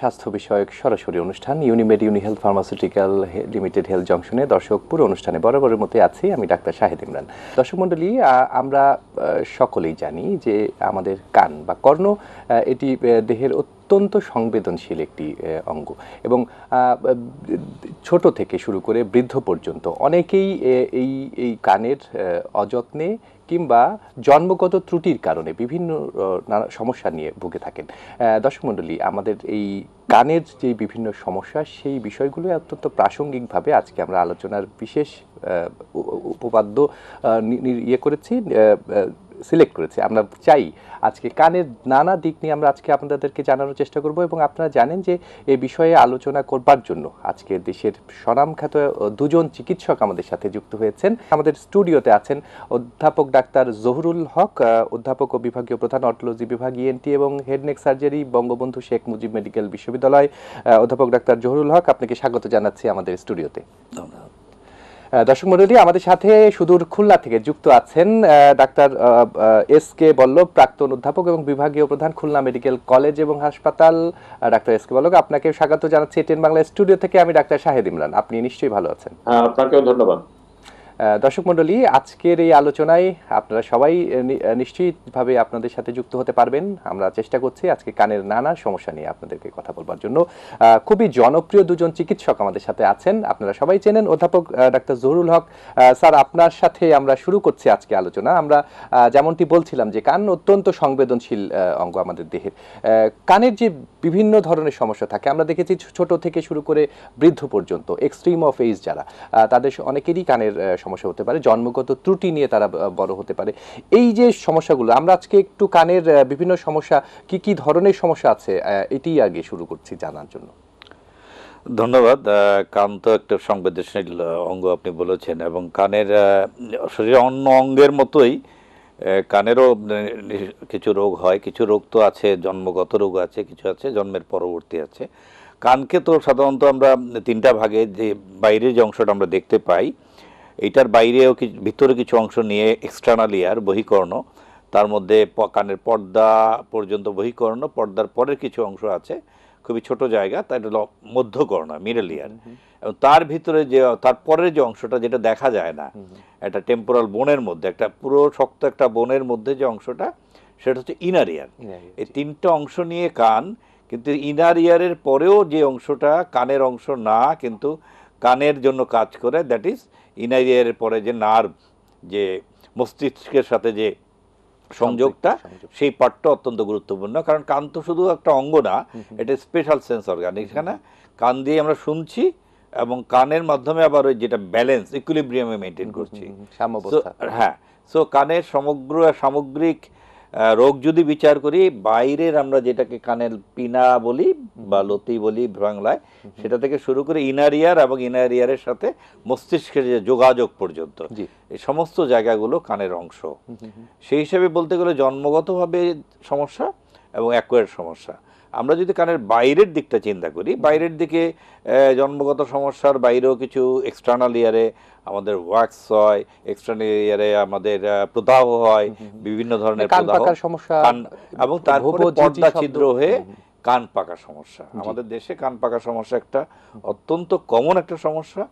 স্বাস্থ্য বিষয়ক সরাসরি অনুষ্ঠান Unimed Unihealth pharmaceutical limited health জংশনে দর্শক পুরো অনুষ্ঠানে বরাবরের মতো আছি আমি ডাক্তার শাহেদ ইমরান। দর্শক মণ্ডলী, আমরা সকলেই জানি যে আমাদের কান বা কর্ণ এটি দেহের অত্যন্ত সংবেদনশীল একটি অঙ্গ এবং ছোট থেকে শুরু করে বৃদ্ধ পর্যন্ত অনেকেই এই কানের অযত্নে কিংবা জন্মগত ত্রুটির কারণে বিভিন্ন নানা সমস্যা নিয়ে ভুগে থাকেন। দর্শক মণ্ডলী, আমাদের এই কানের যে বিভিন্ন সমস্যা সেই বিষয়গুলো অত্যন্ত প্রাসঙ্গিকভাবে আজকে আমরা আলোচনার বিশেষ উপপাদ্য সিলেক্ট করেছি। আমরা চাই আজকে কানের নানা দিক নিয়ে আমরা আজকে আপনাদেরকে জানানোর চেষ্টা করব এবং আপনারা জানেন যে এই বিষয়ে আলোচনা করবার জন্য আজকে দেশের স্বনামখ্যাত দুজন চিকিৎসক আমাদের সাথে যুক্ত হয়েছেন। আমাদের স্টুডিওতে আছেন অধ্যাপক ডাক্তার জহুরুল হক, অধ্যাপক ও বিভাগীয় প্রধান অটোলজি বিভাগ ইএনটি এবং head neck surgery, Bangabandhu Sheikh Mujib medical বিশ্ববিদ্যালয়। অধ্যাপক ডাক্তার জহুরুল হক, আপনাকে স্বাগত জানাচ্ছি আমাদের স্টুডিওতে। ধন্যবাদ। দর্শক মণ্ডলী, আমাদের সাথে সুদূর খুলনা থেকে যুক্ত আছেন ডাক্তার এস কে বল্লভ, প্রাক্তন অধ্যাপক এবং বিভাগীয় প্রধান, খুলনা মেডিকেল কলেজ এবং হাসপাতাল। ডাক্তার এস কে বল্লভ, আপনাকে স্বাগত জানাচ্ছি এটিএন বাংলা স্টুডিও থেকে। আমি ডাক্তার শাহেদ ইমরান। আপনি নিশ্চয়ই ভালো আছেন? আপনাকেও ধন্যবাদ। দর্শক মণ্ডলী, আজকের এই আলোচনায় আপনারা সবাই নিশ্চিতভাবে আপনাদের সাথে যুক্ত হতে পারবেন। আমরা চেষ্টা করছি আজকে কানের নানা সমস্যা নিয়ে আপনাদেরকে কথা বলবার জন্য। খুবই জনপ্রিয় দুজন চিকিৎসক আমাদের সাথে আছেন, আপনারা সবাই চেনেন। অধ্যাপক ডাক্তার জহুরুল হক স্যার, আপনার সাথে আমরা শুরু করছি আজকে আলোচনা। আমরা যেমনটি বলছিলাম যে কান অত্যন্ত সংবেদনশীল অঙ্গ আমাদের দেহের। কানের যে বিভিন্ন ধরনের সমস্যা থাকে আমরা দেখেছি ছোট থেকে শুরু করে বৃদ্ধ পর্যন্ত, এক্সট্রিম অফ এজ যারা, তাদের অনেকেরই কানের সমস্যা হতে পারে, জন্মগত ত্রুটি নিয়ে তারা বড় হতে পারে। এই যে সমস্যাগুলো, আমরা আজকে একটু কানের বিভিন্ন সমস্যা কি কি ধরনের সমস্যা আছে এটি আগে শুরু করছি জানার জন্য। ধন্যবাদ। কান তো একটা সংবেদনশীল অঙ্গ আপনি বলেছেন, এবং কানের শরীরের অন্য অঙ্গের মতোই কানেরও কিছু রোগ হয়। কিছু রোগ তো আছে, জন্মগত রোগ আছে, কিছু আছে জন্মের পরবর্তী আছে। কানকে তো সাধারণত আমরা তিনটা ভাগে, যে বাইরের যে অংশটা আমরা দেখতে পাই, এইটার বাইরেও ভিতরে কিছু অংশ নিয়ে এক্সটার্নাল ইয়ার, বহিকর্ণ, তার মধ্যে কানের পর্দা পর্যন্ত বহিকর্ণ, পর্দার পরের কিছু অংশ আছে খুবই ছোট জায়গা, তাই হলো মধ্যকর্ণ, মিডল ইয়ার। এবং তার ভিতরে যে তারপরের যে অংশটা যেটা দেখা যায় না, একটা টেম্পোরাল বোনের মধ্যে, একটা পুরো শক্ত একটা বোনের মধ্যে যে অংশটা, সেটা হচ্ছে ইনার ইয়ার। এই তিনটা অংশ নিয়ে কান, কিন্তু ইনার ইয়ারের পরেও যে অংশটা কানের অংশ না, কিন্তু কানের জন্য কাজ করে, দ্যাট ইজ ইনার ইয়ারের পরে যে নার্ভ, যে মস্তিষ্কের সাথে যে সংযোগটা, সেই পার্টটা অত্যন্ত গুরুত্বপূর্ণ। কারণ কান তো শুধু একটা অঙ্গ না, এটা স্পেশাল সেন্স অর্গান। এখানে কান দিয়ে আমরা শুনছি এবং কানের মাধ্যমে আবার ওই যেটা ব্যালেন্স, ইকুইলিব্রিয়ামে মেনটেন করছি। হ্যাঁ, সো কানের সামগ্রিক রোগ যদি বিচার করি, বাইরের আমরা যেটাকে কানের পিনা বলি বা লতি বলি বাংলায়, সেটা থেকে শুরু করে ইনার ইয়ার এবং ইনার ইয়ারের সাথে মস্তিষ্কের যে যোগাযোগ পর্যন্ত, এই সমস্ত জায়গাগুলো কানের অংশ। সেই হিসাবে বলতে গেলে জন্মগতভাবে সমস্যা এবং অ্যাকোয়ার্ড সমস্যা। আমরা যদি কানের বাইরের দিকটা চিন্তা করি, বাইরের দিকে জন্মগত সমস্যার বাইরেও কিছু এক্সটার্নাল ইয়ারে আমাদের ওয়াক্স হয়, এক্সটার্নাল ইয়ারে আমাদের প্রদাহ হয়, বিভিন্ন ধরনের প্রদাহ, এবং তারপরে পর্দা ছিদ্র হয়ে কান পাকা সমস্যা। আমাদের দেশে কান পাকা সমস্যা একটা অত্যন্ত কমন একটা সমস্যা।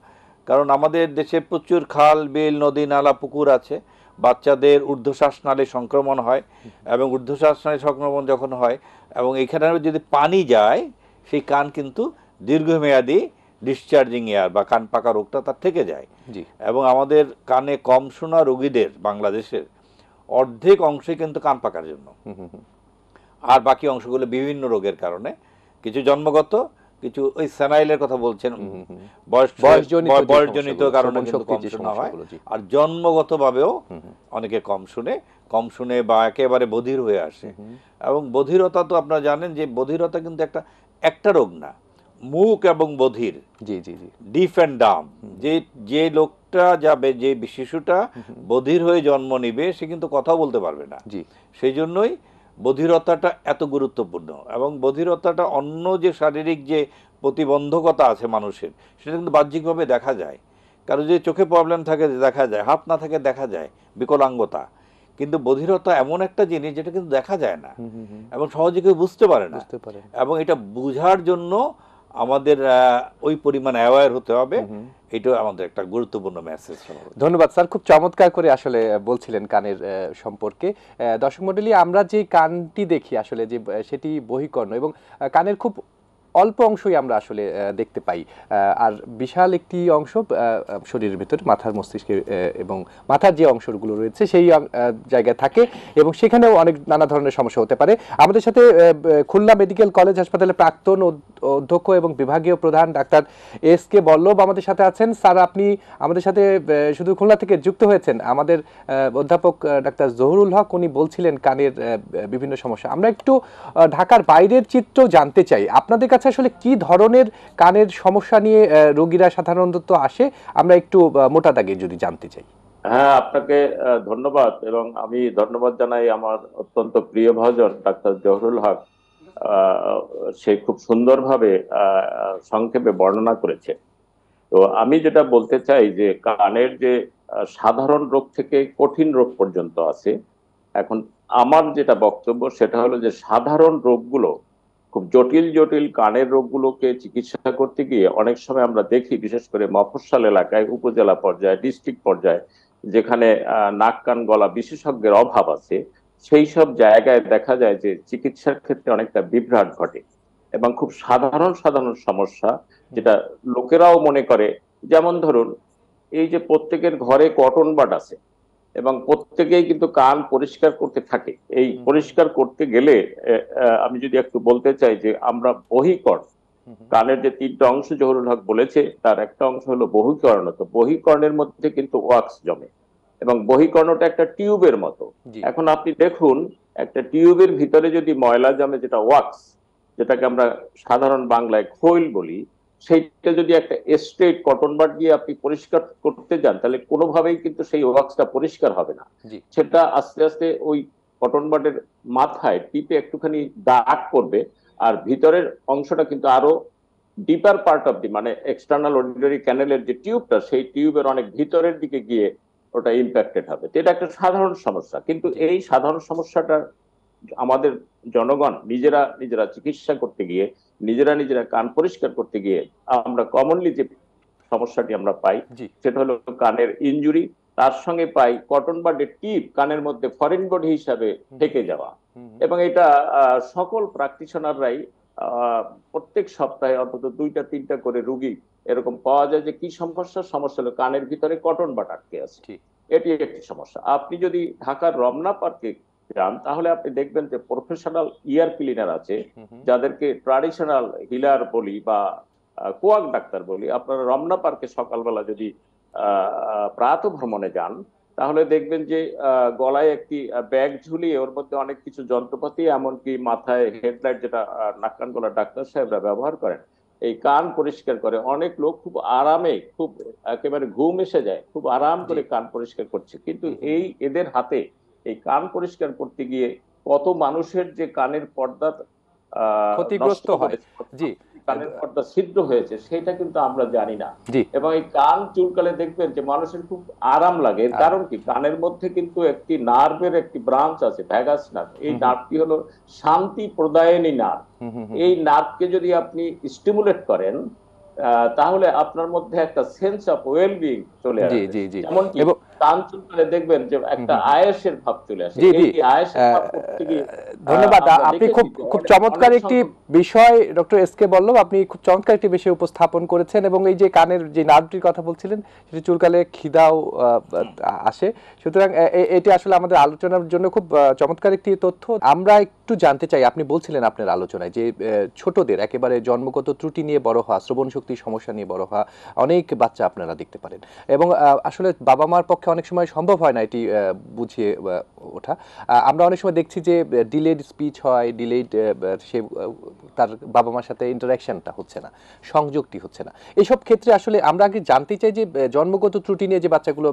কারণ আমাদের দেশে প্রচুর খাল, বিল, নদী, নালা, পুকুর আছে। বাচ্চাদের ঊর্ধ্বশ্বাসনালী সংক্রমণ হয়, এবং ঊর্ধ্বশ্বাসনালী সংক্রমণ যখন হয় এবং এখানে যদি পানি যায়, সেই কান কিন্তু দীর্ঘমেয়াদী ডিসচার্জিং এয়ার বা কান পাকা রোগটা তার থেকে যায়। এবং আমাদের কানে কম শোনা রোগীদের বাংলাদেশের অর্ধেক অংশে কিন্তু কান পাকার জন্য, আর বাকি অংশগুলো বিভিন্ন রোগের কারণে, কিছু জন্মগত, কিছু ওই স্যানাইলের কথা বলছেন, বয়সজনিত কারণে কিন্তু কম শোনা হয়, আর জন্মগতভাবেও অনেকে কম শুনে বা একেবারে বধির হয়ে আসে। এবং বধিরতা তো আপনারা জানেন যে বধিরতা কিন্তু একটা রোগ না, মুখ এবং বধির, ডিফ অ্যান্ড ডাম। যে লোকটা যাবে, যে শিশুটা বধির হয়ে জন্ম নিবে, সে কিন্তু কথাও বলতে পারবে না। সেই জন্যই বধিরতাটা এত গুরুত্বপূর্ণ। এবং বধিরতাটা অন্য যে শারীরিক যে প্রতিবন্ধকতা আছে মানুষের, সেটা কিন্তু বাহ্যিকভাবে দেখা যায়। কারো যদি চোখে প্রবলেম থাকে দেখা যায়, হাত না থাকে দেখা যায়, বিকলাঙ্গতা। কিন্তু বধিরতা এমন একটা জিনিস যেটা কিন্তু দেখা যায় না এবং সহজে কেউ বুঝতে পারে না, এবং এটা বোঝার জন্য আমাদের ওই পরিমাণ অ্যাওয়্যার হতে হবে। এটা আমাদের একটা গুরুত্বপূর্ণ মেসেজ। ধন্যবাদ স্যার, খুব চমৎকার করে আসলে বলছিলেন কানের সম্পর্কে। দর্শক মণ্ডলী, আমরা যে কানটি দেখি আসলে যে সেটি বহিকর্ণ, এবং কানের খুব অল্প অংশই আমরা আসলে দেখতে পাই, আর বিশাল একটি অংশ শরীরের ভিতরে মাথার মস্তিষ্কের এবং মাথার যে অংশগুলো রয়েছে সেই জায়গায় থাকে, এবং সেখানেও অনেক নানা ধরনের সমস্যা হতে পারে। আমাদের সাথে খুলনা মেডিকেল কলেজ হাসপাতালের প্রাক্তন অধ্যক্ষ এবং বিভাগীয় প্রধান ডাক্তার এস.কে. বল্লভ আমাদের সাথে আছেন। স্যার, আপনি আমাদের সাথে শুধু খুলনা থেকে যুক্ত হয়েছেন। আমাদের অধ্যাপক ডাক্তার জহুরুল হক উনি বলছিলেন কানের বিভিন্ন সমস্যা। আমরা একটু ঢাকার বাইরের চিত্র জানতে চাই, আপনাদের কাছে আসলে কি ধরনের কানের সমস্যা নিয়ে রোগীরা সাধারণত আসে, আমরা একটু মোটা দাগে যদি জানতে চাই। হ্যাঁ, আপনাকে ধন্যবাদ, এবং আমি ধন্যবাদ জানাই আমার অত্যন্ত প্রিয় ভাজন ডাক্তার জহুরুল হক। সে খুব সুন্দরভাবে সংক্ষেপে বর্ণনা করেছে। তো আমি যেটা বলতে চাই যে কানের যে সাধারণ রোগ থেকে কঠিন রোগ পর্যন্ত আছে। এখন আমার যেটা বক্তব্য সেটা হলো যে সাধারণ রোগগুলো, খুব জটিল জটিল কানের রোগগুলোকে চিকিৎসা করতে গিয়ে অনেক সময় আমরা দেখি, বিশেষ করে মফস্বল এলাকায়, উপজেলা পর্যায়ে, ডিস্ট্রিক্ট পর্যায়ে, যেখানে নাক কান গলা বিশেষজ্ঞের অভাব আছে, সেই সব জায়গায় দেখা যায় যে চিকিৎসার ক্ষেত্রে অনেকটা বিভ্রাট ঘটে, এবং খুব সাধারণ সাধারণ সমস্যা যেটা লোকেরাও মনে করে, যেমন ধরুন এই যে প্রত্যেকের ঘরে কটন বাড আছে এবং প্রত্যেকেই কিন্তু কান পরিষ্কার করতে থাকে। এই পরিষ্কার করতে গেলে আমি যদি একটু বলতে চাই যে আমরা বহিকর্ণ, কানের যে তিনটা অংশ জহুরুল হক বলেছে তার একটা অংশ হলো বহিকর্ণ। তো বহিকর্ণের মধ্যে কিন্তু ওয়াক্স জমে, এবং বহিকর্ণটা একটা টিউবের মতো। এখন আপনি দেখুন, একটা টিউবের ভিতরে যদি ময়লা জমে, যেটা ওয়াক্স, যেটাকে আমরা সাধারণ বাংলায় খৈল বলি, সেইটা যদি একটা স্ট্রেট কটন বাড দিয়ে আপনি পরিষ্কার করতে যান, তাহলে কোনোভাবেই কিন্তু সেই ওয়াক্সটা পরিষ্কার হবে না। সেটা আস্তে আস্তে ওই কটন বাডের মাথায় টিপে একটুখানি দাগ করবে, আর ভিতরের অংশটা কিন্তু আরো ডিপার পার্ট অফ দি, মানে এক্সটার্নাল অডিটরি ক্যানেলের যে টিউবটা, সেই টিউবের অনেক ভিতরের দিকে গিয়ে ওটা ইম্প্যাক্টেড হবে। এটা একটা সাধারণ সমস্যা, কিন্তু এই সাধারণ সমস্যাটা আমাদের জনগণ নিজেরা নিজেরা চিকিৎসা করতে গিয়ে, নিজেরা নিজেরা কান পরিষ্কার করতে গিয়ে আমরা কমনলি যে সমস্যাটি আমরা পাই সেটা হলো কানের ইনজুরি, তার সঙ্গে পাই কটন বাডের টিপ কানের মধ্যে ফরেন বডি হিসাবে থেকে যাওয়া। এবং এটা সকল প্র্যাকটিশনাররাই প্রত্যেক সপ্তাহে অন্তত 2-3টা করে রুগী এরকম পাওয়া যায় যে কি সমস্যা হলো কানের ভিতরে কটন বাড আটকে আছে। এটি একটি সমস্যা। আপনি যদি ঢাকার রমনা পার্কে যান, তাহলে আপনি দেখবেন যে প্রফেশনাল ইয়ার ক্লিনার আছে, যাদেরকে ট্রাডিশনাল হিলার বলি বা কোয়াক ডাক্তার বলি। আপনারা রমনা পার্কে সকালবেলা যদি প্রাত ভ্রমণে যান, তাহলে দেখবেন যে গলায় একটি ব্যাগ ঝুলিয়ে ওর মধ্যে অনেক কিছু যন্ত্রপাতি, এমনকি মাথায় হেডলাইট, যেটা নাক কান গলার ডাক্তার সাহেবরা ব্যবহার করেন, এই কান পরিষ্কার করে। অনেক লোক খুব আরামে, খুব একেবারে ঘুম এসে যায়, খুব আরাম করে কান পরিষ্কার করছে। কিন্তু এই এদের হাতে এই কান পরিষ্কার করতে গিয়ে কত মানুষের যে কানের পর্দা ক্ষতিগ্রস্ত হয়, কানের পর্দা ছিদ্র হয়েছে, সেটা কিন্তু আমরা জানি না। এবং এই কান চুলকালে দেখবেন যে মানুষের খুব আরাম লাগে। এর কারণ কি? কানের মধ্যে কিন্তু একটি নার্ভের একটি ব্রাঞ্চ আছে, ভ্যাগাস নার্ভ। এই নার্ভটি হলো শান্তি প্রদায়নী নার্ভ। এই নার্ভকে যদি আপনি স্টিমুলেট করেন, তাহলে আপনার মধ্যে একটা সেন্স অফ ওয়েলবিং চলে আসে। যেমন কি কান চুলকালে দেখবেন যে একটা আয়েশের ভাব চলে আসে। এই আয়েশের ভাব করতে গিয়ে ধন্যবাদ। আপনি খুব চমৎকার একটি বিষয় ডক্টর এস.কে. বল্লভ, আপনি খুব চমৎকার একটি বিষয় উপস্থাপন করেছেন। এবং এই যে কানের যে নার্ভটির কথা বলছিলেন, সেটি চুলকালে খিদাও আসে। সুতরাং এটি আসলে আমাদের আলোচনার জন্য খুব চমৎকার একটি তথ্য। আমরা একটু জানতে চাই, আপনি বলছিলেন আপনার আলোচনায় যে ছোটদের একেবারে জন্মগত ত্রুটি নিয়ে বড় হওয়া, শ্রবণ শক্তির সমস্যা নিয়ে বড় হওয়া অনেক বাচ্চা আপনারা দেখতে পারেন, এবং আসলে বাবা মার পক্ষে অনেক সময় সম্ভব হয় না এটি বুঝিয়ে ওঠা। আমরা অনেক সময় দেখছি যে ডিলেড স্পিচ হয়, ডিলেড, সে তার বাবা মার সাথে ইন্টারাকশনটা হচ্ছে না, সংযোগটি হচ্ছে না। এইসব ক্ষেত্রে আসলে আমরা আগে জানতে চাই যে জন্মগত ত্রুটি নিয়ে যে বাচ্চাগুলো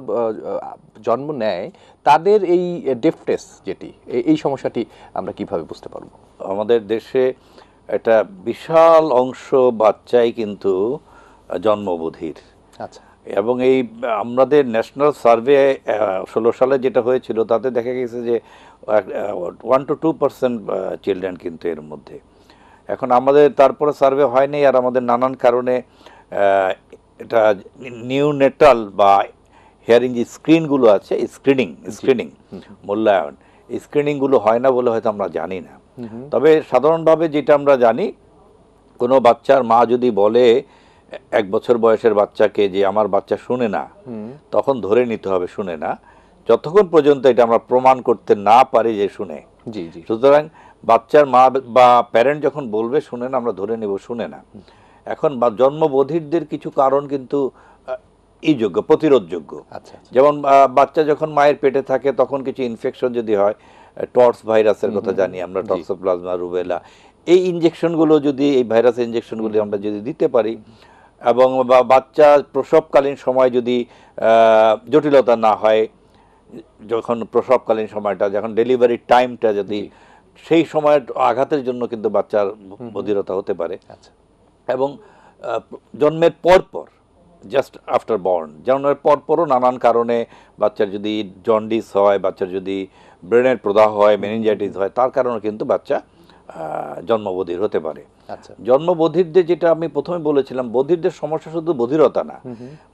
জন্ম নেয়, তাদের এই ডেফনেস যেটি, এই সমস্যাটি আমরা কিভাবে বুঝতে পারবো? আমাদের দেশে একটা বিশাল অংশ বাচ্চাই কিন্তু জন্মবধির। আচ্ছা। এবং এই আমাদের ন্যাশনাল সার্ভে 16 সালে যেটা হয়েছিল তাতে দেখা গেছে যে 1 to 2% চিলড্রেন কিন্তু এর মধ্যে। এখন আমাদের তারপরে সার্ভে হয়নি, আর আমাদের নানান কারণে এটা নিউনেটাল বা হিয়ারিং যে স্ক্রিনগুলো আছে, স্ক্রিনিং মূল্যায়ন, এই স্ক্রিনিংগুলো হয় না বলে হয়তো আমরা জানি না। তবে সাধারণভাবে যেটা আমরা জানি, কোনো বাচ্চার মা যদি বলে 1 বছর বয়সের বাচ্চাকে যে আমার বাচ্চা শুনে না, তখন ধরে নিতে হবে শুনে না, যতক্ষণ পর্যন্ত এটা আমরা প্রমাণ করতে না পারি যে শুনে। জি জি। সুতরাং বাচ্চার মা বা প্যারেন্ট যখন বলবে শুনে না, আমরা ধরে নেব শুনে না। এখন জন্মবধিরদের কিছু কারণ কিন্তু যোগ্য, প্রতিরোধযোগ্য। আচ্ছা। যেমন বাচ্চা যখন মায়ের পেটে থাকে তখন কিছু ইনফেকশন যদি হয়, টর্স ভাইরাসের কথা জানি আমরা, টক্সোপ্লাজমা, রুবেলা, এই ইনজেকশনগুলো যদি, এই ভাইরাসের ইনজেকশনগুলো আমরা যদি দিতে পারি, এবং বাচ্চা প্রসবকালীন সময় যদি জটিলতা না হয়, যখন প্রসবকালীন সময়টা, যখন ডেলিভারি টাইমটা যদি সেই সময়ের আঘাতের জন্য কিন্তু বাচ্চার বধিরতা হতে পারে। এবং জন্মের পর জাস্ট আফটার বর্ন, জন্মের পরও নানান কারণে বাচ্চার যদি জন্ডিস হয়, বাচ্চার যদি ব্রেনের প্রদাহ হয়, মেনিনজাইটিস হয়, তার কারণে কিন্তু বাচ্চা জন্মবধির হতে পারে। জন্মবধিরদের, যেটা আমি প্রথমে বলেছিলাম, বধিরদের সমস্যা শুধু বধিরতা না,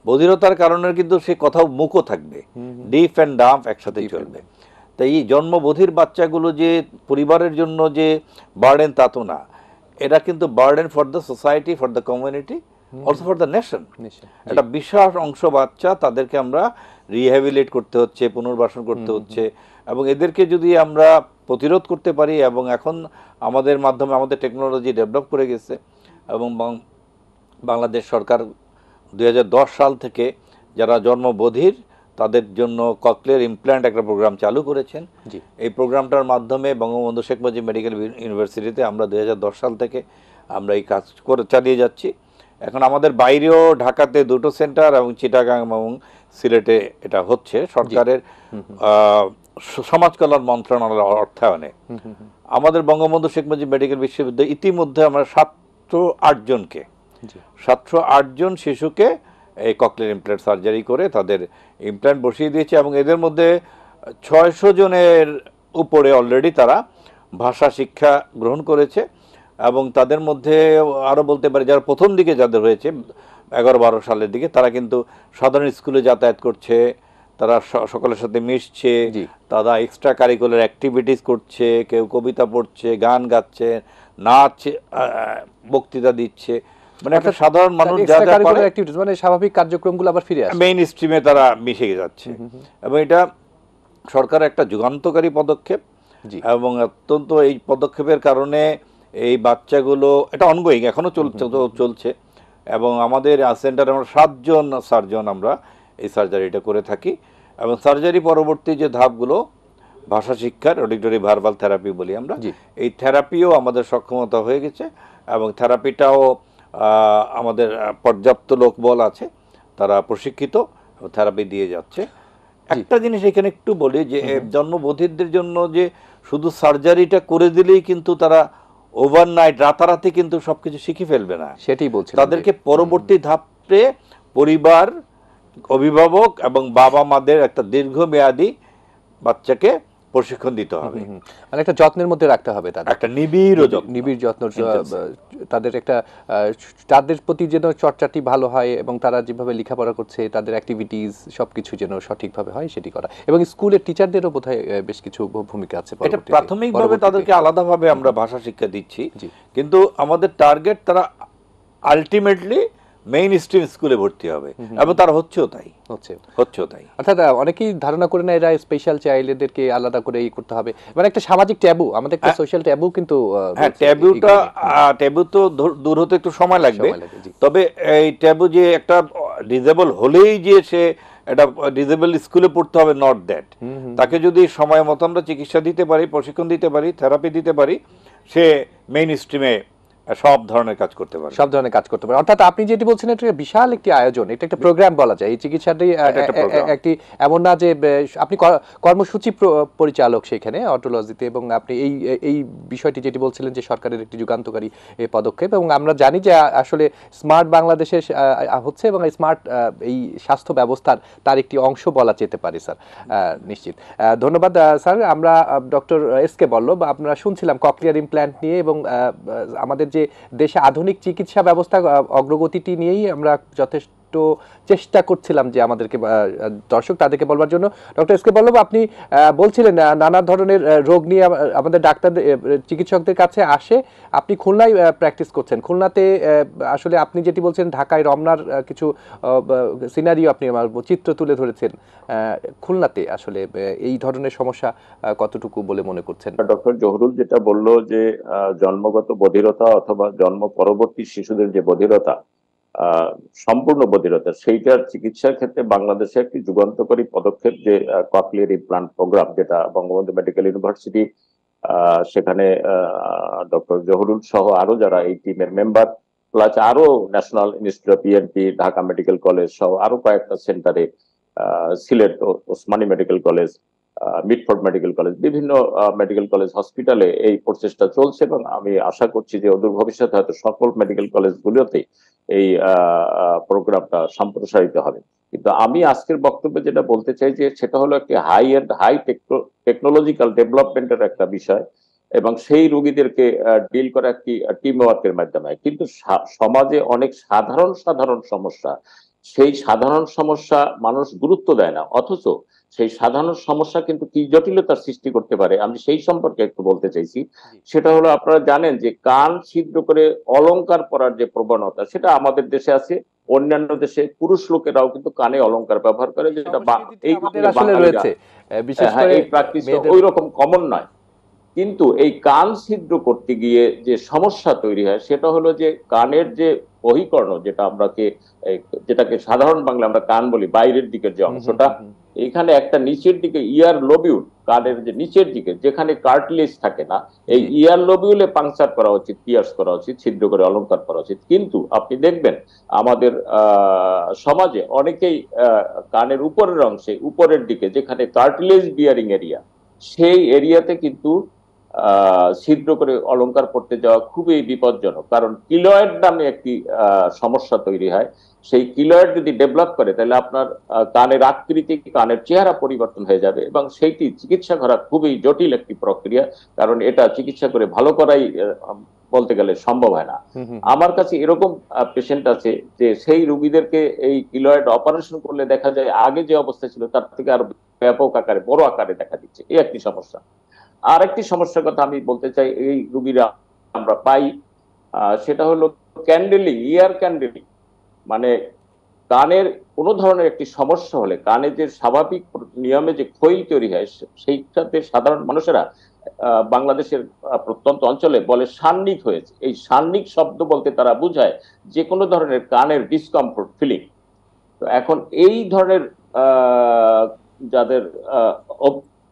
বধিরতার কারণে কিন্তু সে কোথাও মুখও থাকবে, ডিফ অ্যান্ড ডাম্প একসাথে চলবে। তাই এই জন্মবধির বাচ্চাগুলো যে পরিবারের জন্য যে বার্ডেন তা তো না, এটা কিন্তু burden for the society, for the community, also for the nation. একটা বিশাল অংশ বাচ্চা, তাদেরকে আমরা রিহ্যাবিলিট করতে হচ্ছে, পুনর্বাসন করতে হচ্ছে, এবং এদেরকে যদি আমরা প্রতিরোধ করতে পারি, এবং এখন আমাদের মাধ্যমে আমাদের টেকনোলজি ডেভেলপ করে গেছে, এবং বাংলাদেশ সরকার 2010 সাল থেকে যারা জন্মবধির তাদের জন্য ককলিয়ার ইমপ্ল্যান্ট একটা প্রোগ্রাম চালু করেছেন। এই প্রোগ্রামটার মাধ্যমে বঙ্গবন্ধু শেখ মুজিব মেডিকেল ইউনিভার্সিটিতে আমরা 2010 সাল থেকে আমরা এই কাজ করে চালিয়ে যাচ্ছি। এখন আমাদের বাইরেও ঢাকাতে 2টো সেন্টার এবং চিটাগাং এবং সিলেটে এটা হচ্ছে সরকারের সমাজ কল্যাণ মন্ত্রণালয়ের অর্থায়নে। আমাদের বঙ্গবন্ধু শেখ মুজিব মেডিকেল বিশ্ববিদ্যালয় ইতিমধ্যে আমরা 708 জন শিশুকে এই ককলিয়ার ইমপ্ল্যান্ট সার্জারি করে তাদের ইমপ্ল্যান্ট বসিয়ে দিয়েছে, এবং এদের মধ্যে 600 জনের উপরে অলরেডি তারা ভাষা শিক্ষা গ্রহণ করেছে। এবং তাদের মধ্যে আরও বলতে পারি, যারা প্রথম দিকে যাদের হয়েছে 11-12 সালের দিকে, তারা কিন্তু সাধারণ স্কুলে যাতায়াত করছে, তারা সকলের সাথে মিশছে, তারা এক্সট্রা কারিকুলার অ্যাক্টিভিটিস করছে, কেউ কবিতা পড়ছে, গান গাচ্ছে, নাচ, বক্তৃতা দিচ্ছে, মানে একটা সাধারণ মানুষ যা যা করে, মানে স্বাভাবিক কার্যক্রমগুলো আবার ফিরে আসে, মেইন স্ট্রিমে তারা মিশে যাচ্ছে। এবং এটা সরকারের একটা যুগান্তকারী পদক্ষেপ, এবং অত্যন্ত এই পদক্ষেপের কারণে এই বাচ্চাগুলো, এটা অনগোয়িং, এখনো চলছে। এবং আমাদের সেন্টারে আমরা 7 জন সার্জন আমরা এই সার্জারিটা করে থাকি। এবং সার্জারি পরবর্তী যে ধাপগুলো, ভাষা শিক্ষার অডিটরি ভার্বাল থেরাপি বলি আমরা, এই থেরাপিও আমাদের সক্ষমতা হয়ে গেছে, এবং থেরাপিটাও আমাদের পর্যাপ্ত লোকবল আছে, তারা প্রশিক্ষিত থেরাপি দিয়ে যাচ্ছে। একটা জিনিস এখানে একটু বলি, যে জন্মবধিরদের জন্য যে শুধু সার্জারিটা করে দিলেই কিন্তু তারা ওভারনাইট, রাতারাতি কিন্তু সবকিছু শিখে ফেলবে না, সেটাই বলছি। তাদেরকে পরবর্তী ধাপে পরিবার, অভিভাবক এবং বাবা মাদের একটা দীর্ঘমেয়াদী বাচ্চাকে প্রশিক্ষণ দিতে হবে, মানে একটা যত্নের মধ্যে রাখতে হবে, তাদের একটা নিবিড় যত্ন, তাদের একটা তাদের প্রতি যেন চর্চাটি ভালো হয়, এবং তারা যেভাবে লেখাপড়া করছে, তাদের অ্যাক্টিভিটিস সবকিছু যেন সঠিকভাবে হয় সেটি করা। এবং স্কুলের টিচারদেরও বোধহয় বেশ কিছু ভূমিকা আছে। এটা প্রাথমিকভাবে তাদেরকে আলাদাভাবে আমরা ভাষা শিক্ষা দিচ্ছি, কিন্তু আমাদের টার্গেট তারা আলটিমেটলি মেইন স্ট্রিম স্কুলে ভর্তি হবে, এবং তারা হচ্ছেও তাই। অর্থাৎ অনেকেই ধারণা করে না এরা স্পেশাল চাইল্ড, এদেরকে আলাদা করে করতে হবে, মানে একটা সামাজিক ট্যাবু, আমাদের একটা সোশ্যাল ট্যাবু। কিন্তু হ্যাঁ, ট্যাবু তো দূর হতে একটু সময় লাগবে, তবে এই ট্যাবু যে একটা ডিসেবল হলেই যে সে একটা ডিসেবল স্কুলে পড়তে হবে, নট দ্যাট। তাকে যদি সময় মতো আমরা চিকিৎসা দিতে পারি, প্রশিক্ষণ দিতে পারি, থেরাপি দিতে পারি, সে মেইন স্ট্রিমে সব ধরনের কাজ করতে পারে, সব ধরনের কাজ করতে পারে। অর্থাৎ আপনি যেটি বলছেন এটা বিশাল একটি আয়োজন, এটা একটা প্রোগ্রাম বলা যায়। এই চিকিৎসাটি একটি এমন না যে আপনি কর্মসূচি পরিচালক সেখানে অটোলজিতে, এবং আপনি এই বিষয়টি যেটি বলছিলেন যে সরকারের একটি যুগান্তকারী পদক্ষেপ, এবং আমরা জানি যে আসলে স্মার্ট বাংলাদেশে হচ্ছে, এবং স্মার্ট এই স্বাস্থ্য ব্যবস্থার তার একটি অংশ বলা যেতে পারে স্যার। নিশ্চিত ধন্যবাদ স্যার। আমরা ডক্টর এস.কে বল্লভ, আপনারা শুনছিলাম ককলিয়ার ইমপ্ল্যান্ট নিয়ে, এবং আমাদের যে দেশে আধুনিক চিকিৎসা ব্যবস্থা অগ্রগতিটি নিয়েই আমরা যথেষ্ট চেষ্টা করছিলাম যে আমাদেরকে দর্শক তাদেরকে বলবার জন্য। ডক্টর এস.কে বল্লভ, আপনি বলছিলেন নানা ধরনের রোগ নিয়ে আমাদের ডাক্তারদের চিকিৎসকদের কাছে আসে। আপনি খুলনায় প্র্যাকটিস করছেন। খুলনাতে আসলে আপনি যেটি বলছেন ঢাকায় রমনার কিছু সিনারিও আপনি আমার চিত্র তুলে ধরেছেন, খুলনাতে আসলে এই ধরনের সমস্যা কতটুকু বলে মনে করছেন? ডক্টর জহুরুল যেটা বললো যে জন্মগত বধিরতা অথবা জন্ম পরবর্তী শিশুদের যে বধিরতা, সম্পূর্ণ বধিরতা, সেইটার চিকিৎসার ক্ষেত্রে বাংলাদেশে একটি যুগান্তকারী পদক্ষেপ যে ককলিয়ার ইমপ্লান্ট প্রোগ্রাম, যেটা বঙ্গবন্ধু মেডিকেল ইউনিভার্সিটি, সেখানে ডক্টর জহুরুল সহ আরো যারা এই টিমের মেম্বার, প্লাস আরো national institute of PNP, Dhaka medical college সহ আরো কয়েকটা সেন্টারে, Sylhet Osmani medical college, Mitford medical college, বিভিন্ন মেডিকেল কলেজ হসপিটালে এই প্রচেষ্টা চলছে, এবং আমি আশা করছি যে অদূর ভবিষ্যতে হয়তো সকল মেডিকেল কলেজগুলোতে এই প্রোগ্রামটা সম্প্রসারিত হবে। কিন্তু আমি আজকের বক্তব্যে যেটা বলতে চাই যে সেটা হলো একটি হাই টেকনোলজিক্যাল ডেভেলপমেন্টের একটা বিষয়, এবং সেই রোগীদেরকে ডিল করা একটি টিম ওয়ার্কের মাধ্যমে। কিন্তু সমাজে অনেক সাধারণ সমস্যা, সেই সাধারণ সমস্যা মানুষ গুরুত্ব দেয় না, অথচ সেই সাধারণ সমস্যা কিন্তু কি জটিলতার সৃষ্টি করতে পারে আমি সেই সম্পর্কে একটু বলতে চাইছি। সেটা হলো, আপনারা জানেন যে কান ছিদ্র করে অলংকার পরার যে প্রবণতা, সেটা আমাদের দেশে আছে, অন্যান্য দেশে পুরুষ লোকেরাও কিন্তু কানে অলংকার ব্যবহার করে, যেটা এই প্র্যাকটিস ওই রকম কমন নয়। কিন্তু এই কান ছিদ্র করতে গিয়ে যে সমস্যা তৈরি হয় সেটা হলো যে কানের যে বহিকর্ণ, যেটাকে সাধারণ বাংলা আমরা কান বলি, বাইরের দিকের যে অংশটা, এখানে একটা নিচের দিকে ইয়ার লোবিউল, কানের যে নিচের দিকে যেখানে কার্টিলেজ থাকে না, এই ইয়ার লোবিউলে পাংচার করা উচিত, পিয়ার্স করা উচিত, ছিদ্র করে অলংকার করা উচিত। কিন্তু আপনি দেখবেন আমাদের সমাজে অনেকেই কানের উপরের অংশে, উপরের দিকে যেখানে কার্টিলেজ বিয়ারিং এরিয়া, সেই এরিয়াতে কিন্তু ছিদ্র করে অলংকার করতে যাওয়া খুবই বিপজ্জনক। কারণ কিলয়েড নামে একটি সমস্যা তৈরি হয়। সেই কিলয়েড যদি ডেভেলপ করে তাহলে আপনার কানের আকৃতি, কানের চেহারা পরিবর্তন হয়ে যাবে, এবং সেইটি চিকিৎসা করা খুবই জটিল একটি প্রক্রিয়া, কারণ এটা চিকিৎসা করে ভালো করাই বলতে গেলে সম্ভব হয় না। আমার কাছে এরকম পেশেন্ট আছে যে সেই রোগীদেরকে এই কিলয়েড অপারেশন করলে দেখা যায় আগে যে অবস্থা ছিল তার থেকে আরো ব্যাপক আকারে, বড় আকারে দেখা দিচ্ছে। এই একটি সমস্যা। আর একটি সমস্যার কথা আমি বলতে চাই, এই রোগীরা আমরা পাই, সেটা হলো ক্যান্ডেলিং, ইয়ার ক্যান্ডেলিং। মানে কানের কোনো ধরনের একটি সমস্যা হলে কানে যে স্বাভাবিক নিয়মে যে ক্ষয় তৈরি হয়, সেইটাতে সাধারণ মানুষেরা বাংলাদেশের প্রত্যন্ত অঞ্চলে বলে সান্নিক হয়েছে। এই সান্নিক শব্দ বলতে তারা বুঝায় যে কোনো ধরনের কানের ডিসকমফোর্ট ফিলিং। তো এখন এই ধরনের যাদের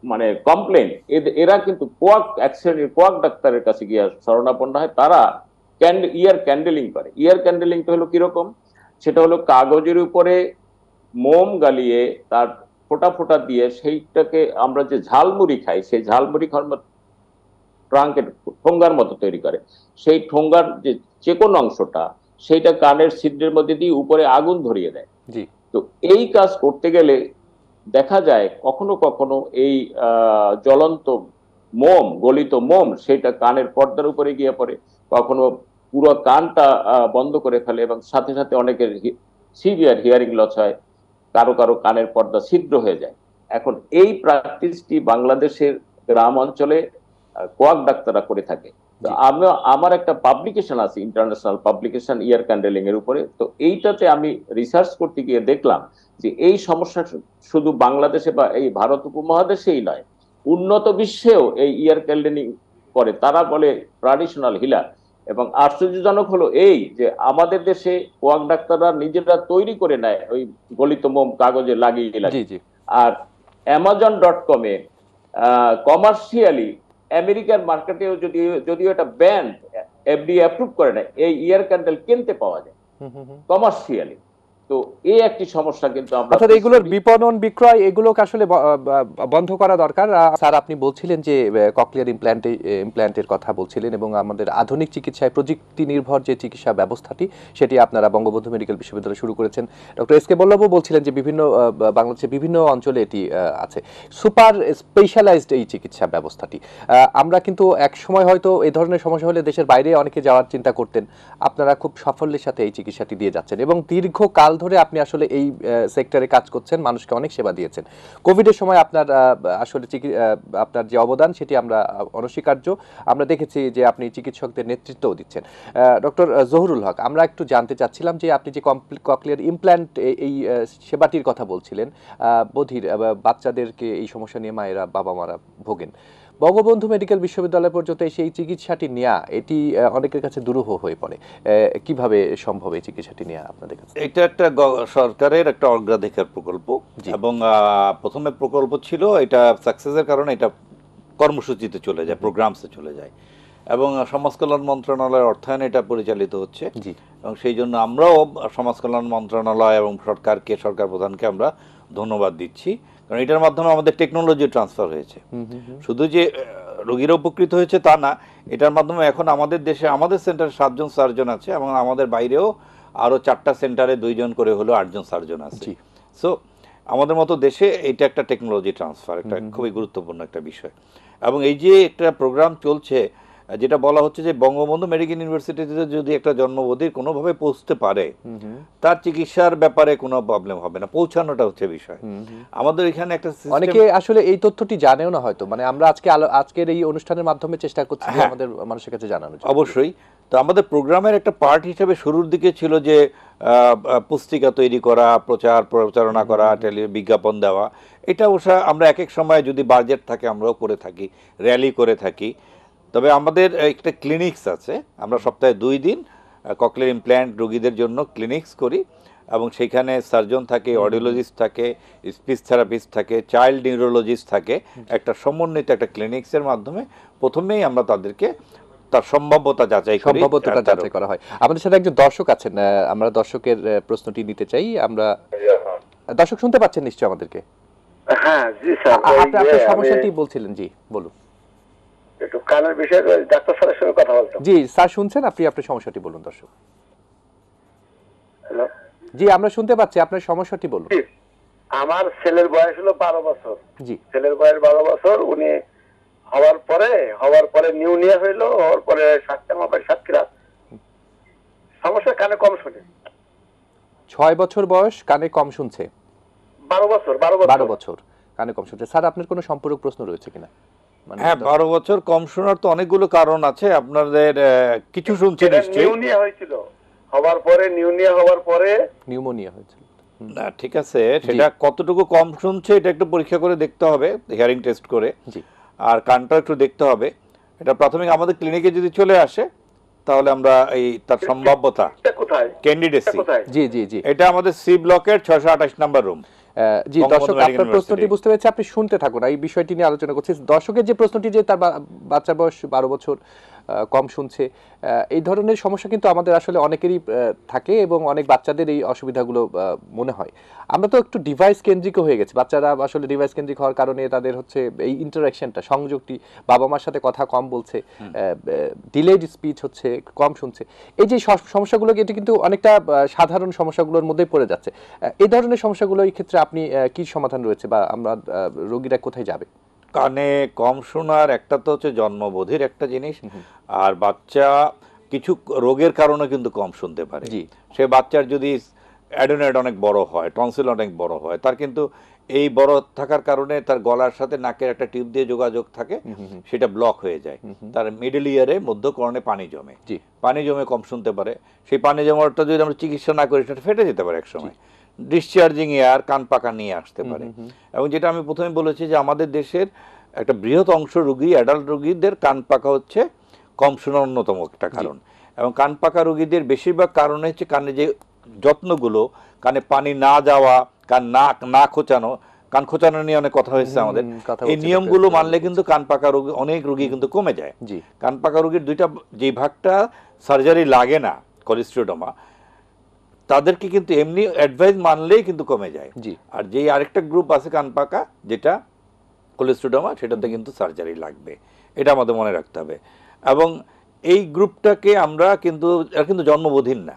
মানে কমপ্লেন, এরা কিন্তু এক শ্রেণীর কোয়াক ডাক্তারের কাছে গিয়ে শরণাপন্ন হয়। তারা ইয়ার ক্যান্ডেলিং করে। ইয়ার ক্যান্ডেলিংটা হলো কিরকম? সেটা হলো কাগজের উপরে মোম গালিয়ে তার ফোঁটা ফোঁটা দিয়ে সেইটাকে আমরা যে ঝালমুড়ি খাই, সেই ঝালমুড়ি ট্রাঙ্কের ঠোঙ্গার মতো তৈরি করে। সেই ঠোঙ্গার যে চেকন অংশটা, সেইটা কানের ছিদ্রের মধ্যে দিয়ে উপরে আগুন ধরিয়ে দেয়। তো এই কাজ করতে গেলে দেখা যায় কখনো কখনো এই জ্বলন্ত মোম, গলিত মোম, সেটা কানের পর্দার উপরে গিয়ে পড়ে, কখনো পুরো কানটা বন্ধ করে ফেলে, এবং সাথে সাথে অনেকের সিভিয়ার হিয়ারিং লস হয়, কারো কারো কানের পর্দা ছিদ্র হয়ে যায়। এখন এই প্র্যাকটিসটি বাংলাদেশের গ্রাম অঞ্চলে কোয়াক ডাক্তাররা করে থাকে। তো আমার একটা পাবলিকেশন আছে, ইন্টারন্যাশনাল পাবলিকেশন ইয়ার ক্যান্ডেলিং এর উপরে। তো এইটাতে আমি রিসার্চ করতে গিয়ে দেখলাম যে এই সমস্যা শুধু বাংলাদেশে বা এই ভারত উপমহাদেশেই নয়, উন্নত বিশ্বেও এই ইয়ার ক্যান্ডেলিং করে। তারা বলে ট্রাডিশনাল হিলার। এবং আশ্চর্যজনক হলো এই যে আমাদের দেশে কোয়াক ডাক্তাররা নিজেরা তৈরি করে নেয় ওই গলিত মোম কাগজে লাগিয়ে লাগিয়ে। আর Amazon.com-এ কমার্শিয়ালি আমেরিকার মার্কেটেও যদিও এটা ব্যান্ড, এফডিএ অ্যাপ্রুভ করে না এই ইয়ার ক্যান্ডেল কিনতে পাওয়া যায় কমার্শিয়ালি। তো এই একটি সমস্যা কিন্তু আমরা, অর্থাৎ এগুলোর বিপণন বিক্রয় এগুলোকে আসলে বন্ধ করা দরকার। স্যার আপনি বলছিলেন যে ককলিয়ার ইমপ্ল্যান্টের কথা বলছিলেন এবং আমাদের আধুনিক চিকিৎসায় প্রযুক্তি নির্ভর যে চিকিৎসা ব্যবস্থাটি সেটি আপনারা বঙ্গবন্ধু মেডিকেল বিশ্ববিদ্যালয়ে শুরু করেছেন। ডক্টর এস কে বল্লভও বলছিলেন যে বিভিন্ন বাংলাদেশের বিভিন্ন অঞ্চলে এটি আছে, সুপার স্পেশালাইজড এই চিকিৎসা ব্যবস্থাটি। আমরা কিন্তু এক সময় হয়তো এই ধরনের সমস্যা হলে দেশের বাইরে অনেকে যাওয়ার চিন্তা করতেন, আপনারা খুব সাফল্যের সাথে এই চিকিৎসাটি দিয়ে যাচ্ছেন এবং দীর্ঘকাল ধরে আপনি আসলে এই সেক্টরে কাজ করছেন, মানুষকে অনেক সেবা দিয়েছেন। কোভিডের সময় আপনার আসলে আপনার যে অবদান সেটি আমরা অনস্বীকার্য। আমরা দেখেছি যে আপনি চিকিৎসকদের নেতৃত্বও দিচ্ছেন। ডক্টর জহুরুল হক, আমরা একটু জানতে চাচ্ছিলাম যে আপনি যে ককলিয়ার ইমপ্ল্যান্ট এই সেবাটির কথা বলছিলেন, বধির বাচ্চাদেরকে এই সমস্যা নিয়ে মায়েরা বাবা মারা ভোগেন, বঙ্গবন্ধু মেডিকেল বিশ্ববিদ্যালয় পর্যন্ত সেই চিকিৎসাটি নেওয়া এটি অনেকের কাছে দুরূহ হয়ে পড়ে। কিভাবে সম্ভব এই চিকিৎসাটি নেওয়া আপনাদের কাছে? এটা একটা সরকারের একটা অগ্রাধিকার প্রকল্প এবং প্রথমে প্রকল্প ছিল, এটা সাকসেসের কারণে এটা কর্মসূচিতে চলে যায়, প্রোগ্রামসে চলে যায় এবং সমাজ কল্যাণ মন্ত্রণালয়ের অর্থায়নে এটা পরিচালিত হচ্ছে এবং সেই জন্য আমরাও সমাজ কল্যাণ মন্ত্রণালয় এবং সরকারকে, সরকার প্রধানকে আমরা ধন্যবাদ দিচ্ছি, কারণ এটার মাধ্যমে আমাদের টেকনোলজি ট্রান্সফার হয়েছে। শুধু যে রোগীরা উপকৃত হয়েছে তা না, এটার মাধ্যমে এখন আমাদের দেশে আমাদের সেন্টারে 7 জন সার্জন আছে এবং আমাদের বাইরেও আরো 4টা সেন্টারে 2 জন করে হলো 8 জন সার্জন আছে। সো আমাদের মতো দেশে এটা একটা টেকনোলজি ট্রান্সফার, একটা খুবই গুরুত্বপূর্ণ একটা বিষয়। এবং এই যে একটা প্রোগ্রাম চলছে যেটা বলা হচ্ছে যে বঙ্গবন্ধু মেডিকেল ইউনিভার্সিটিতে যদি একটা জন্মবধির কোনোভাবে পৌঁছতে পারে তার চিকিৎসার ব্যাপারে কোনো প্রবলেম হবে না, পৌঁছানোটা হচ্ছে বিষয়। আমাদের এখানে একটা অনেকে আসলে এই তথ্যটি জানেও না হয়তো, মানে আমরা আজকের এই অনুষ্ঠানের মাধ্যমে চেষ্টা করছি আমাদের মানুষের কাছে জানানো। অবশ্যই। তো আমাদের প্রোগ্রামের একটা পার্ট হিসেবে শুরুর দিকে ছিল যে পুস্তিকা তৈরি করা, প্রচারণা করা, বিজ্ঞাপন দেওয়া। এটা অবশ্য আমরা এক এক সময় যদি বাজেট থাকে আমরাও করে থাকি, র্যালি করে থাকি। তবে আমাদের একটা ক্লিনিক্স আছে, আমরা সপ্তাহে 2 দিন ককলিয়ার ইমপ্ল্যান্ট রোগীদের জন্য ক্লিনিক্স করি এবং সেখানে সার্জন থাকে, অডিওলজিস্ট থাকে, স্পিচ থেরাপিস্ট থাকে, চাইল্ড নিউরোলজিস্ট থাকে। একটা সমন্বিত একটা ক্লিনিক্সের মাধ্যমে প্রথমেই আমরা তাদেরকে তার সম্ভাব্যতা যাচাই করা হয়। আমাদের সাথে একজন দর্শক আছেন, আমরা দর্শকের প্রশ্নটি নিতে চাই। আমরা দর্শক শুনতে পাচ্ছেন নিশ্চয়ই আমাদেরকে? হ্যাঁ জি স্যার, আপনার সমস্যাটি বলছিলেন। জি বলুন। একটু কানের বিষয়ে ডাক্তার স্যারের সঙ্গে কথা বলতাম। জি স্যার শুনছেন, আপনি আপনার সমস্যাটি বলুন। দর্শক হ্যালো, জি আমরা শুনতে পাচ্ছি, আপনার সমস্যাটি বলুন। আমার ছেলের বয়স হলো 12 বছর। জি, ছেলের বয়স 12 বছর। উনি হওয়ার পরে নিউমোনিয়া হইলো, হওয়ার পরে সাতক্ষীরা সমস্যা, কানে কম শুনে। 6 বছর বয়স, কানে কম শুনছে। 12 বছর কানে কম শুনছে। স্যার আপনার কোনো সম্পূরক প্রশ্ন রয়েছে কিনা? হ্যাঁ, 12 বছর কম শোনার তো অনেকগুলো কারণ আছে। আপনাদের কিছু শুনছেন নিশ্চয়ই। নিউমোনিয়া হয়েছিল, হওয়ার পরে নিউমোনিয়া হয়েছিল। না ঠিক আছে, সেটা কতটুকু কম শুনছে এটা একটু পরীক্ষা করে দেখতে হবে, হিয়ারিং টেস্ট করে। জি, আর কানটা একটু দেখতে হবে। এটা প্রাথমিক আমাদের ক্লিনিকে যদি চলে আসে তাহলে আমরা এই তার সম্ভাব্যতা ক্যান্ডিডেসি। জি জি জি, এটা আমাদের সি ব্লকের 628 নম্বর রুম। জি দর্শক আপনার প্রশ্নটি বুঝতে পেরেছি, আপনি শুনতে থাকুন, এই বিষয়টি নিয়ে আলোচনা করছি। দর্শকের যে প্রশ্নটি যে তার বাচ্চার বয়স 12 বছর, কম শুনছে, এই ধরনের সমস্যা কিন্তু আমাদের আসলে অনেকেরই থাকে এবং অনেক বাচ্চাদের এই অসুবিধাগুলো মনে হয়। আমরা তো একটু ডিভাইস কেন্দ্রিক হয়ে গেছে, বাচ্চারা আসলে ডিভাইস কেন্দ্রিক হওয়ার কারণে তাদের হচ্ছে এই ইন্টারাকশনটা, সংযোগটি, বাবা মার সাথে কথা কম বলছে, ডিলেড স্পিচ হচ্ছে, কম শুনছে। এই যে সমস্যাগুলো এটি কিন্তু অনেকটা সাধারণ সমস্যাগুলোর মধ্যেই পড়ে যাচ্ছে। এই ধরনের সমস্যাগুলো এই ক্ষেত্রে আপনি কি সমাধান রয়েছে বা আমরা রোগীরা কোথায় যাবে? কানে কম শোনার একটা তো হচ্ছে জন্মবোধির একটা জিনিস, আর বাচ্চা কিছু রোগের কারণে কিন্তু কম শুনতে পারে। সে বাচ্চার যদি অ্যাডেনয়েড অনেক বড় হয়, টনসিল অনেক বড় হয়, তার কিন্তু এই বড় থাকার কারণে তার গলার সাথে নাকের একটা টিউব দিয়ে যোগাযোগ থাকে, সেটা ব্লক হয়ে যায়। তার মিডল ইয়ারে মধ্যকর্ণে পানি জমে, পানি জমে কম শুনতে পারে। সেই পানি জমাটা যদি আমরা চিকিৎসা না করি সেটা ফেটে যেতে পারে এক সময়, ডিসচার্জিং এয়ার কান পাকা নিয়ে আসতে পারে। এবং যেটা আমি প্রথমে বলেছি যে আমাদের দেশের একটা বৃহৎ অংশ রোগী, অ্যাডাল্ট রোগীদের কান পাকা হচ্ছে কম শোনার অন্যতম একটা কারণ। এবং কান পাকা রোগীদের বেশিরভাগ কারণ হচ্ছে কানে যে যত্নগুলো, কানে পানি না যাওয়া, কান না খোঁচানো, কান খোঁচানো নিয়ে অনেক কথা হয়েছে আমাদের। কথা এই হচ্ছে নিয়মগুলো ডক্টর মানলে কিন্তু কান পাকা রোগী, অনেক রোগী কিন্তু কমে যায়। জি কান পাকা রোগীর দুইটা, যে ভাগটা সার্জারি লাগে না, কলিস্ট্রিওডোমা, তাদেরকে কিন্তু এমনি অ্যাডভাইস মানলেই কিন্তু কমে যায়। জি আর যেই আরেকটা গ্রুপ আছে কান পাকা, যেটা কলিস্ট্রিওডোমা, সেটাতে কিন্তু সার্জারি লাগবে, এটা আমাদের মনে রাখতে হবে। এবং এই গ্রুপটাকে আমরা কিন্তু, এরা কিন্তু জন্মবধির না,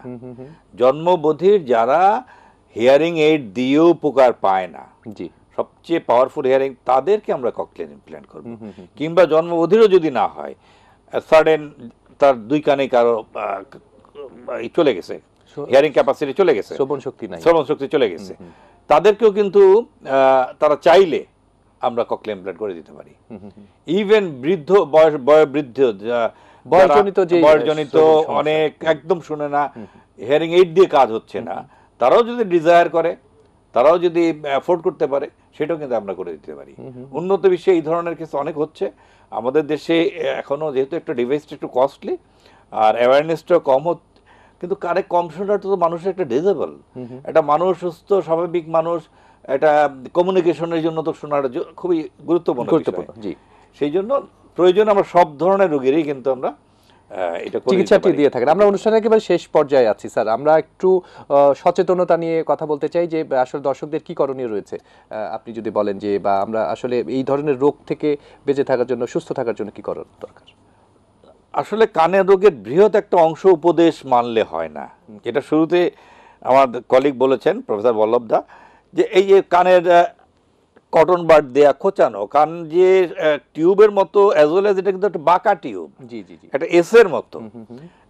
জন্মবধির যারা হিয়ারিং এইড দিয়েও উপকার পায় না, জি সবচেয়ে পাওয়ারফুল হিয়ারিং, তাদেরকে আমরা ককলিয়ার ইমপ্ল্যান্ট করব। কিংবা জন্মবধিরও যদি না হয়, সাডেন তার দুই কানে কারো চলে গেছে, হিয়ারিং ক্যাপাসিটি চলে গেছে, শ্রবণ শক্তি নাই, শ্রবণ শক্তি চলে গেছে, তাদেরকেও কিন্তু তারা চাইলে আমরা ককলিয়ার ইমপ্ল্যান্ট করে দিতে পারি। ইভেন বৃদ্ধ বৃদ্ধ বয়সজনিত অনেক একদম শুনে না, হিয়ারিং এইড দিয়ে কাজ হচ্ছে না, তারাও যদি ডিজায়ার করে, তারাও যদি অ্যাফোর্ড করতে পারে, সেটাও কিন্তু আমরা করে দিতে পারি। উন্নত বিশ্বে এই ধরনের কেস অনেক হচ্ছে। আমাদের দেশে এখনো যেহেতু একটা ডিভাইসটা একটু কস্টলি আর অ্যাওয়ারনেসটাও কম হচ্ছে, কিন্তু কানে কম শোনাটা তো মানুষের একটা ডিজেবল, একটা মানুষ সুস্থ স্বাভাবিক মানুষ, এটা কমিউনিকেশনের জন্য তো শোনাটা খুবই গুরুত্বপূর্ণ। জি সেই জন্য প্রয়োজন আমরা সব ধরনের রোগীরই কিন্তু আমরা এটা চিকিৎসাটি দিয়ে থাকেন। আমরা অনুষ্ঠানের একেবারে শেষ পর্যায়ে আছি স্যার, আমরা একটু সচেতনতা নিয়ে কথা বলতে চাই যে আসলে দর্শকদের কি করণীয় রয়েছে, আপনি যদি বলেন যে, বা আমরা আসলে এই ধরনের রোগ থেকে বেঁচে থাকার জন্য, সুস্থ থাকার জন্য কি করার দরকার? আসলে কানের রোগের বৃহৎ একটা অংশ উপদেশ মানলে হয় না, যেটা শুরুতে আমার কলিগ বলেছেন প্রফেসর বল্লভ দা, যে এই যে কানের কটন বাড দেয়া খোঁচানো, কান যে টিউবের মতো, অ্যাজ ওয়েল অ্যাজ এটা কিন্তু একটা বাঁকা টিউব, জি জি জি, একটা এস এর মতো,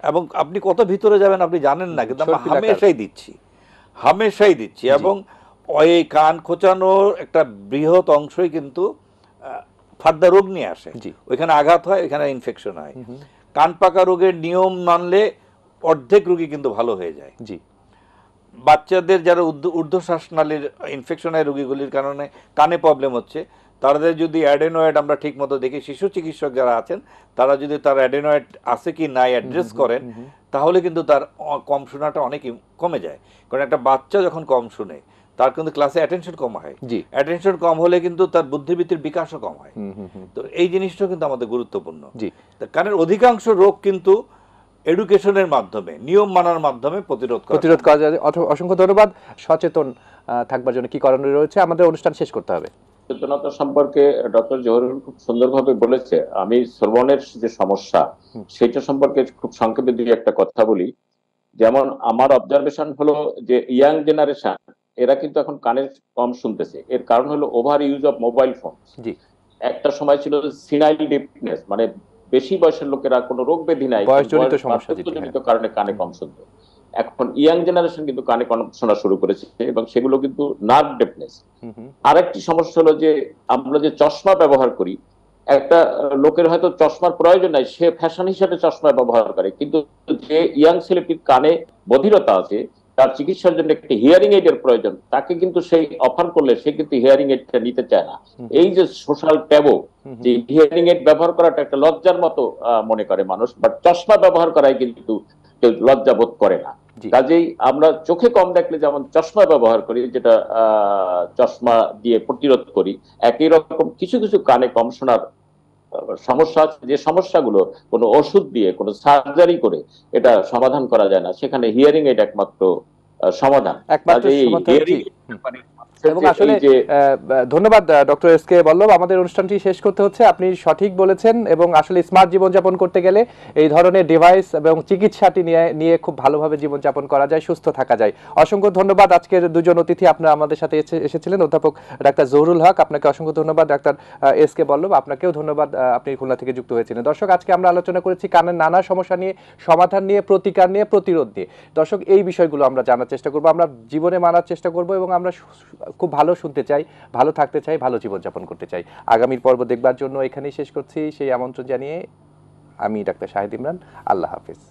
এবং আপনি কত ভিতরে যাবেন আপনি জানেন না, কিন্তু আমরা হামেশাই দিচ্ছি এবং ওই কান খোঁচানোর একটা বৃহৎ অংশই কিন্তু ফার্দার রোগ নিয়ে আসে, ওইখানে আঘাত হয়, ওইখানে ইনফেকশন হয়। কান পাকা রোগের নিয়ম মানলে অর্ধেক রোগী কিন্তু ভালো হয়ে যায়। জি, বাচ্চাদের যারা ঊর্ধ্বশ্বাসনালীর ইনফেকশনের রোগীগুলির কারণে কানে প্রবলেম হচ্ছে, তাদের যদি অ্যাডেনয়েড আমরা ঠিক মতো দেখি, শিশু চিকিৎসক যারা আছেন তারা যদি তার অ্যাডেনয়েড আছে কি নাই অ্যাড্রেস করেন, তাহলে কিন্তু তার কম শোনাটা অনেক কমে যায়। কারণ একটা বাচ্চা যখন কম শুনে, তার কিন্তু ক্লাসে অ্যাটেনশন কম হয়, অ্যাটেনশন কম হলে কিন্তু তার বুদ্ধিবৃত্তির বিকাশও কম হয়। তো এই জিনিসটা কিন্তু আমাদের গুরুত্বপূর্ণ। কারণ অধিকাংশ রোগ কিন্তু এডুকেশনের মাধ্যমে, নিয়ম মানার মাধ্যমে প্রতিরোধ করা যায়। অসংখ্য ধন্যবাদ। সচেতন থাকবার জন্য কি করণীয় রয়েছে? আমাদের অনুষ্ঠান শেষ করতে হবে। সচেতনতা সম্পর্কে ডক্টর জহুরুল খুব সুন্দরভাবে বলেছে। আমি শ্রবণের যে সমস্যা সেটা সম্পর্কে খুব সংক্ষেপে দুই একটা কথা বলি। যেমন আমার অবজারভেশন হলো যে ইয়াং জেনারেশন এরা কিন্তু এখন কানে কম শুনতেছে। এর কারণ হলো over use of mobile phone. একটা সময় ছিল সিনাইল ডিফনেস, মানে বেশি বয়সের লোকেরা কোনো রোগ ব্যাধি নাই, বয়সজনিত সমস্যা, কারণে কানে কম শুনতো। এখন ইয়াং জেনারেশন কিন্তু কানে কম শোনা শুরু করেছে এবং সেগুলো কিন্তু নার্ভ ডেফনেস। আরেকটি সমস্যা হলো যে আমরা যে চশমা ব্যবহার করি, একটা লোকের হয়তো চশমার প্রয়োজন নাই, সে ফ্যাশন হিসেবে চশমা ব্যবহার করে, কিন্তু যে ইয়াং ছেলেটির কানে বধিরতা আছে, তার চিকিৎসার জন্য একটি হিয়ারিং এইড এর প্রয়োজন, তাকে কিন্তু সেই অফার করলে সে কিন্তু হিয়ারিং এইডটা নিতে চায় না। এই যে সোশ্যাল ট্যাবু, যে হিয়ারিং এইড ব্যবহার করাটা একটা লজ্জার মতো মনে করে মানুষ, বাট চশমা ব্যবহার করাই কিন্তু কেউ লজ্জা বোধ করে না। কাজেই আমরা চোখে কম দেখলে যেমন চশমা ব্যবহার করি, যেটা চশমা দিয়ে প্রতিরোধ করি, একই রকম কিছু কিছু কানে কম শোনার সমস্যা আছে, যে সমস্যাগুলো কোনো ওষুধ দিয়ে, কোনো সার্জারি করে এটা সমাধান করা যায় না, সেখানে হিয়ারিং এইড একমাত্র সমাধান। এবং আসলে ধন্যবাদ ডক্টর এস কে বল্লভ। আমাদের অনুষ্ঠানটি শেষ করতে হচ্ছে। আপনি সঠিক বলেছেন, এবং আসলে স্মার্ট জীবনযাপন করতে গেলে এই ধরনের ডিভাইস এবং চিকিৎসাটি নিয়ে খুব ভালোভাবে জীবনযাপন করা যায়, সুস্থ থাকা যায়। অসংখ্য ধন্যবাদ। আজকের দুজন অতিথি আপনারা আমাদের সাথে এসেছিলেন, অধ্যাপক ডাক্তার জহুরুল হক, আপনাকে অসংখ্য ধন্যবাদ। ডাক্তার এস কে বল্লভ, আপনাকেও ধন্যবাদ, আপনি খুলনা থেকে যুক্ত হয়েছিলেন। দর্শক, আজকে আমরা আলোচনা করেছি কানের নানা সমস্যা নিয়ে, সমাধান নিয়ে, প্রতিকার নিয়ে, প্রতিরোধ নিয়ে। দর্শক, এই বিষয়গুলো আমরা জানার চেষ্টা করবো, আমরা জীবনে মানার চেষ্টা করবো, এবং আমরা খুব ভালো শুনতে চাই, ভালো থাকতে চাই, ভালো জীবনযাপন করতে চাই। আগামীর পর্ব দেখবার জন্য এখানেই শেষ করছি, সেই আমন্ত্রণ জানিয়ে আমি ডাক্তার শাহিদ ইমরান। আল্লাহ হাফিজ।